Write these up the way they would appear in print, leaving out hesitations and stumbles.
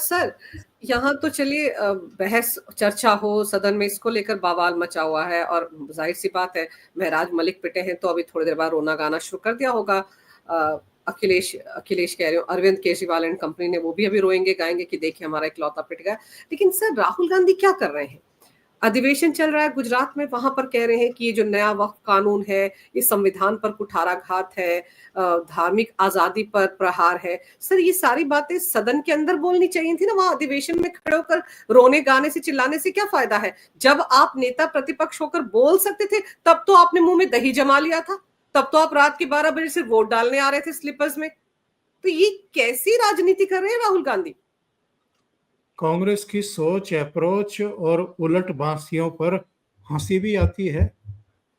Sir, यहाँ तो चलिए बहस चर्चा हो सदन में, इसको लेकर बवाल मचा हुआ है और ज़ाहिर-सी बात है, महराज मलिक पिटे हैं तो अभी थोड़ी देर बाद रोना-गाना शुरू कर दिया होगा। अखिलेश अखिलेश कह रही हूँ, अरविंद केजरीवाल एंड कंपनी ने, वो भी अभी रोएँगे-गाएँगे कि देखिए हमारा इकलौता पिट गया। लेकिन सर, राहुल गांधी क्या कर रहे हैं? अधिवेशन चल रहा है गुजरात में, वहां पर कह रहे हैं कि ये जो नया वक्फ कानून है, ये संविधान पर कुठाराघात है, धार्मिक आजादी पर प्रहार है। सर, ये सारी बातें सदन के अंदर बोलनी चाहिए थी ना, वहां अधिवेशन में खड़े होकर रोने गाने से चिल्लाने से क्या फायदा है? जब आप नेता प्रतिपक्ष होकर बोल सकते थे, तब तो आपने मुंह में दही जमा लिया था, तब तो आप रात के 12 बजे से वोट डालने आ रहे थे स्लीपर्स में। तो ये कैसी राजनीति कर रहे हैं राहुल गांधी? कांग्रेस की सोच, अप्रोच और उलट बांसियों पर हंसी भी आती है,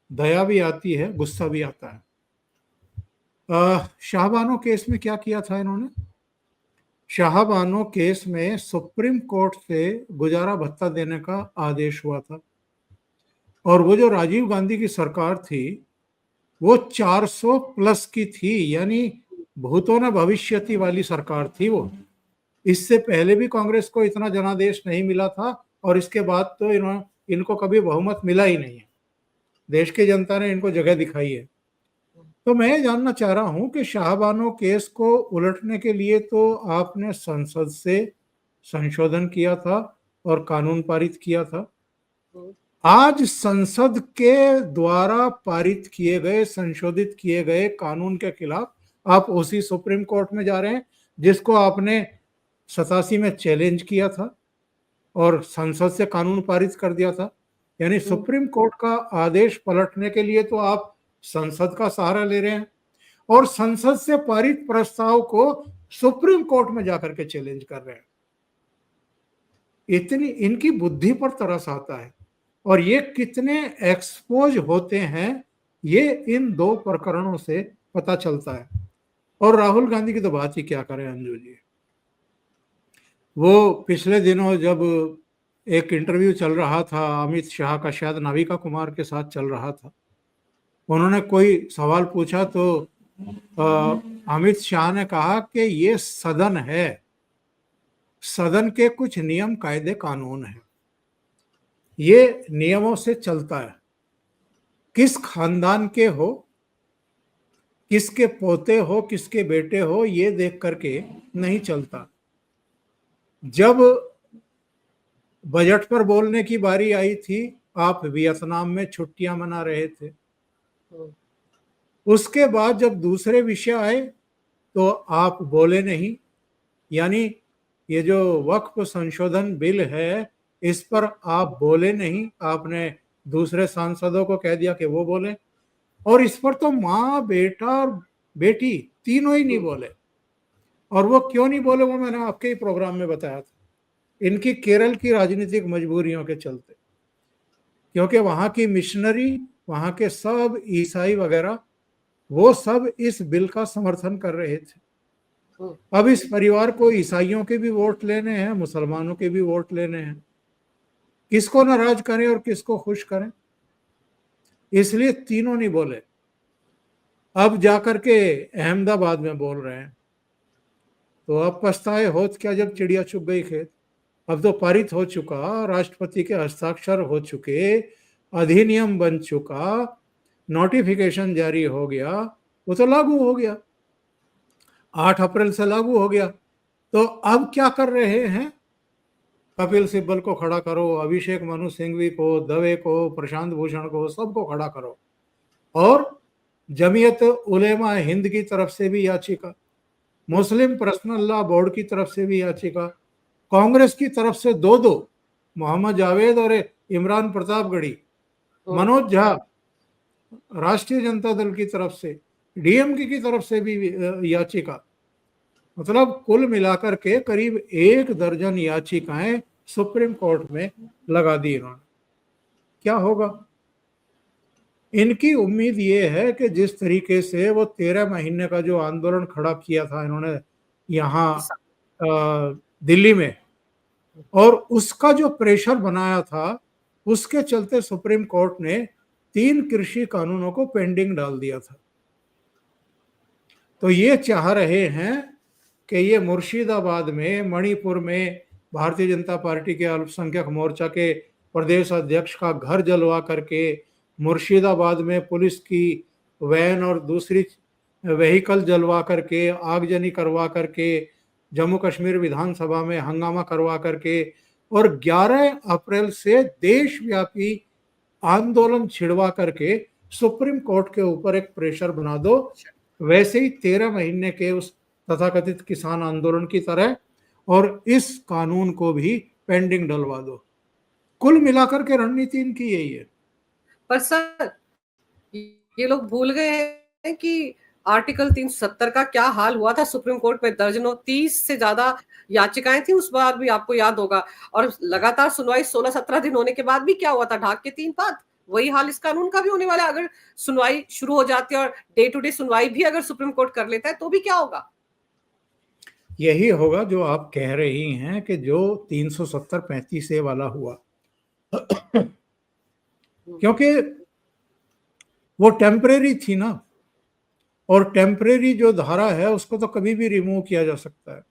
दया भी आती है, गुस्सा भी आता है। शाहबानो केस में क्या किया था इन्होंने? शाहबानो केस में सुप्रीम कोर्ट से गुजारा भत्ता देने का आदेश हुआ था और वो जो राजीव गांधी की सरकार थी वो 400 प्लस की थी, यानी भूतों न भविष्यति वाली सरकार थी वो। इससे पहले भी कांग्रेस को इतना जनादेश नहीं मिला था और इसके बाद तो इनको कभी बहुमत मिला ही नहीं है। देश की जनता ने इनको जगह दिखाई है। तो मैं ये जानना चाह रहा हूं कि शाहबानो केस को उलटने के लिए तो आपने संसद से संशोधन किया था और कानून पारित किया था। आज संसद के द्वारा पारित किए गए, संशोधित किए गए कानून के खिलाफ आप उसी सुप्रीम कोर्ट में जा रहे हैं जिसको आपने 87 में चैलेंज किया था और संसद से कानून पारित कर दिया था। यानी सुप्रीम कोर्ट का आदेश पलटने के लिए तो आप संसद का सहारा ले रहे हैं और संसद से पारित प्रस्ताव को सुप्रीम कोर्ट में जाकर के चैलेंज कर रहे हैं। इतनी इनकी बुद्धि पर तरस आता है और ये कितने एक्सपोज होते हैं ये इन दो प्रकरणों से पता चलता है। और राहुल गांधी की तो बात ही क्या करें अंजू जी। वो पिछले दिनों जब एक इंटरव्यू चल रहा था अमित शाह का, शायद नाविका कुमार के साथ चल रहा था, उन्होंने कोई सवाल पूछा तो अमित शाह ने कहा कि ये सदन है, सदन के कुछ नियम कायदे कानून है, ये नियमों से चलता है। किस खानदान के हो, किसके पोते हो, किसके बेटे हो, ये देख करके नहीं चलता। जब बजट पर बोलने की बारी आई थी, आप वियतनाम में छुट्टियां मना रहे थे। उसके बाद जब दूसरे विषय आए तो आप बोले नहीं। यानी ये जो वक्फ संशोधन बिल है इस पर आप बोले नहीं, आपने दूसरे सांसदों को कह दिया कि वो बोले। और इस पर तो माँ, बेटा और बेटी तीनों ही नहीं बोले। और वो क्यों नहीं बोले वो मैंने आपके ही प्रोग्राम में बताया था, इनकी केरल की राजनीतिक मजबूरियों के चलते। क्योंकि वहां की मिशनरी, वहां के सब ईसाई वगैरह, वो सब इस बिल का समर्थन कर रहे थे। अब इस परिवार को ईसाइयों के भी वोट लेने हैं, मुसलमानों के भी वोट लेने हैं, किसको नाराज करें और किसको खुश करें, इसलिए तीनों नहीं बोले। अब जाकर के अहमदाबाद में बोल रहे हैं। तो अब पछताए होत क्या जब चिड़िया चुग गई खेत। अब तो पारित हो चुका, राष्ट्रपति के हस्ताक्षर हो चुके, अधिनियम बन चुका, नोटिफिकेशन जारी हो गया, वो तो लागू हो गया, 8 अप्रैल से लागू हो गया। तो अब क्या कर रहे हैं? कपिल सिब्बल को खड़ा करो, अभिषेक मनु सिंघवी को, दवे को, प्रशांत भूषण को, सबको खड़ा करो। और जमीयत उलेमा हिंद की तरफ से भी याचिका, मुस्लिम पर्सनल लॉ बोर्ड की तरफ से भी याचिका, कांग्रेस की तरफ से दो, मोहम्मद जावेद और इमरान प्रतापगढ़ी, मनोज झा राष्ट्रीय जनता दल की तरफ से, डीएमके की तरफ से भी याचिका। मतलब कुल मिलाकर के करीब 1 दर्जन याचिकाएं सुप्रीम कोर्ट में लगा दी इन्होंने। क्या होगा? इनकी उम्मीद ये है कि जिस तरीके से वो 13 महीने का जो आंदोलन खड़ा किया था इन्होंने यहाँ दिल्ली में, और उसका जो प्रेशर बनाया था, उसके चलते सुप्रीम कोर्ट ने 3 कृषि कानूनों को पेंडिंग डाल दिया था। तो ये चाह रहे हैं कि ये मुर्शिदाबाद में, मणिपुर में भारतीय जनता पार्टी के अल्पसंख्यक मोर्चा के प्रदेश अध्यक्ष का घर जलवा करके, मुर्शिदाबाद में पुलिस की वैन और दूसरी व्हीकल जलवा करके, आगजनी करवा करके, जम्मू कश्मीर विधानसभा में हंगामा करवा करके, और 11 अप्रैल से देशव्यापी आंदोलन छिड़वा करके सुप्रीम कोर्ट के ऊपर एक प्रेशर बना दो, वैसे ही 13 महीने के उस तथाकथित किसान आंदोलन की तरह, और इस कानून को भी पेंडिंग डलवा दो। कुल मिलाकर के रणनीति इनकी यही है। पर सर, ये लोग भूल गए हैं कि आर्टिकल 370 का क्या हाल हुआ था सुप्रीम कोर्ट में। दर्जनों 30 से ज्यादा याचिकाएं थी उस बार भी, आपको याद होगा। और लगातार सुनवाई 16-17 दिन होने के बाद भी क्या हुआ था, ढाक के 3 पात। वही हाल इस कानून का भी होने वाला है। अगर सुनवाई शुरू हो जाती है और डे टू डे सुनवाई भी अगर सुप्रीम कोर्ट कर लेता है तो भी क्या होगा? यही होगा जो आप कह रही हैं कि जो 370-35A वाला हुआ क्योंकि वो टेम्परेरी थी ना, और टेम्परेरी जो धारा है उसको तो कभी भी रिमूव किया जा सकता है।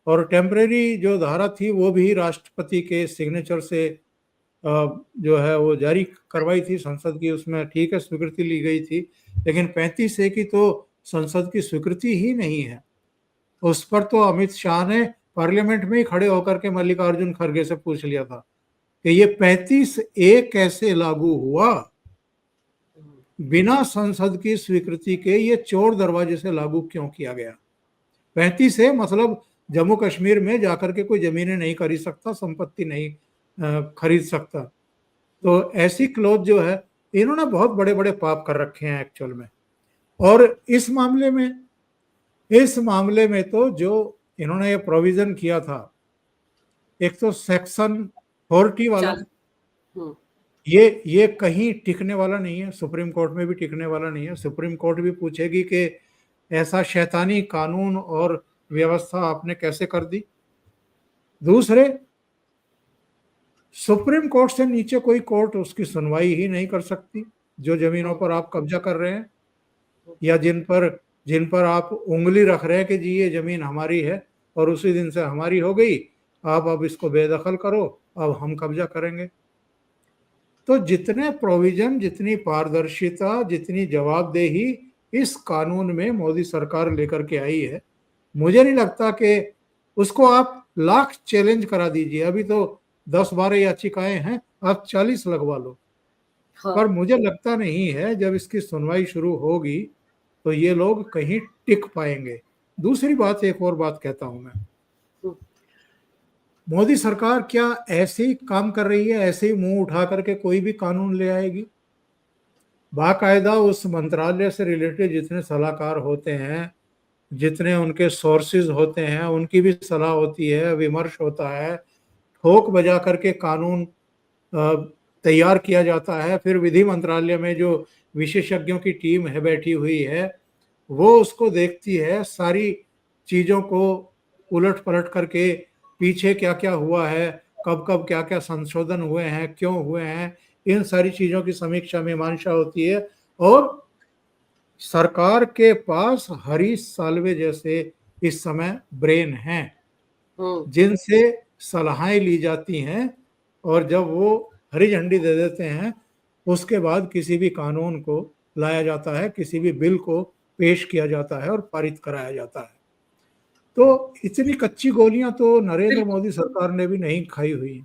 और टेम्परेरी जो धारा थी वो भी राष्ट्रपति के सिग्नेचर से जो है वो जारी करवाई थी संसद की, उसमें ठीक है स्वीकृति ली गई थी। लेकिन 35A की तो संसद की स्वीकृति ही नहीं है। उस पर तो अमित शाह ने पार्लियामेंट में ही खड़े होकर के मल्लिकार्जुन खड़गे से पूछ लिया था कि ये 35A कैसे लागू हुआ, बिना संसद की स्वीकृति के ये चोर दरवाजे से लागू क्यों किया गया। 35A मतलब जम्मू कश्मीर में जाकर के कोई जमीनें नहीं खरीद सकता, संपत्ति नहीं खरीद सकता। तो ऐसी क्लॉज जो है, इन्होंने बहुत बड़े बड़े पाप कर रखे हैं एक्चुअल में। और इस मामले में तो जो इन्होंने ये प्रोविजन किया था, एक तो सेक्शन 40 वाला, ये कहीं टिकने वाला नहीं है, सुप्रीम कोर्ट में भी टिकने वाला नहीं है। सुप्रीम कोर्ट भी पूछेगी कि ऐसा शैतानी कानून और व्यवस्था आपने कैसे कर दी। दूसरे, सुप्रीम कोर्ट से नीचे कोई कोर्ट उसकी सुनवाई ही नहीं कर सकती। जो जमीनों पर आप कब्जा कर रहे हैं या जिन पर आप उंगली रख रहे हैं कि जी ये जमीन हमारी है और उसी दिन से हमारी हो गई, आप अब इसको बेदखल करो, अब हम कब्जा करेंगे। तो जितने प्रोविजन, जितनी पारदर्शिता, जितनी जवाबदेही इस कानून में मोदी सरकार लेकर के आई है, मुझे नहीं लगता कि उसको आप लाख चैलेंज करा दीजिए। अभी तो 10-12 याचिकाएं हैं, आप 40 लगवा लो। हाँ। पर मुझे लगता नहीं है जब इसकी सुनवाई शुरू होगी तो ये लोग कहीं टिक पाएंगे। दूसरी बात, एक और बात कहता हूं मैं, मोदी सरकार क्या ऐसे ही काम कर रही है, ऐसे ही मुंह उठा करके कोई भी कानून ले आएगी? बाकायदा उस मंत्रालय से रिलेटेड जितने सलाहकार होते हैं, जितने उनके सोर्सेज होते हैं, उनकी भी सलाह होती है, विमर्श होता है, ठोक बजा करके कानून तैयार किया जाता है। फिर विधि मंत्रालय में जो विशेषज्ञों की टीम है बैठी हुई है, वो उसको देखती है, सारी चीज़ों को उलट पलट करके पीछे क्या क्या हुआ है, कब कब क्या क्या संशोधन हुए हैं, क्यों हुए हैं, इन सारी चीज़ों की समीक्षा मीमांसा होती है। और सरकार के पास हरीश साल्वे जैसे इस समय ब्रेन हैं जिनसे सलाहें ली जाती हैं, और जब वो हरी झंडी दे देते हैं उसके बाद किसी भी कानून को लाया जाता है, किसी भी बिल को पेश किया जाता है और पारित कराया जाता है। तो इतनी कच्ची गोलियां तो नरेंद्र मोदी सरकार ने भी नहीं खाई हुई।